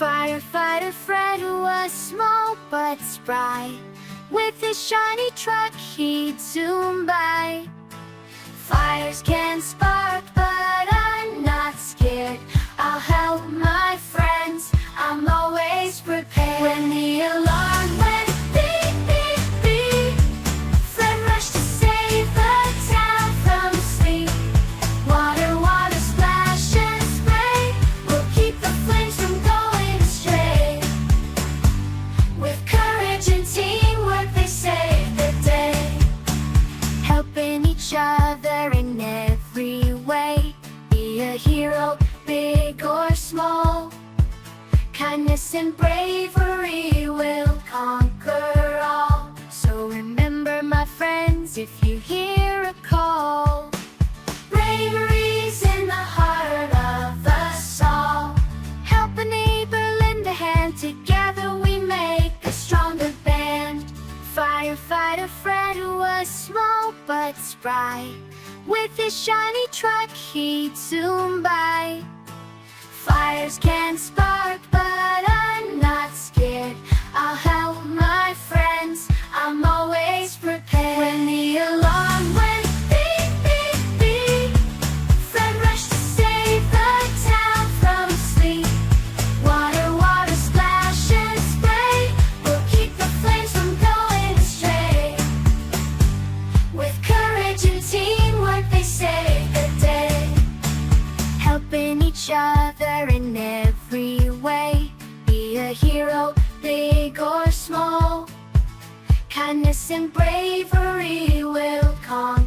Firefighter Fred was small but spry. With his shiny truck he'd zoom by. Fires can spark but I'm not scared. I'll help my friends, I'm always prepared. When the alarm went beep, beep, beep, Fred rushed to save the town from sleep. Water, water, splash and spray will keep the flames from going astray. With courage and teamwork they save the day. Helping each other in every way. Be a hero, big or small. Kindness and bravery will conquer all. So remember, my friends, if you hear a call, bravery's in the heart of us all. Help a neighbor, lend a hand, together we make a stronger band. Firefighter Fred was small but spry. With his shiny truck he'd zoom by. Fires can spark but I'm not scared. I'll help my friends, I'm always prepared. When the alarm went beep, beep, beep, Fred rushed to save the town from sleep. Water, water, splash and spray will keep the flames from going astray. With courage and teamwork they save the day. Helping each other in every way. Be a hero, big or small. Kindness and bravery will conquer.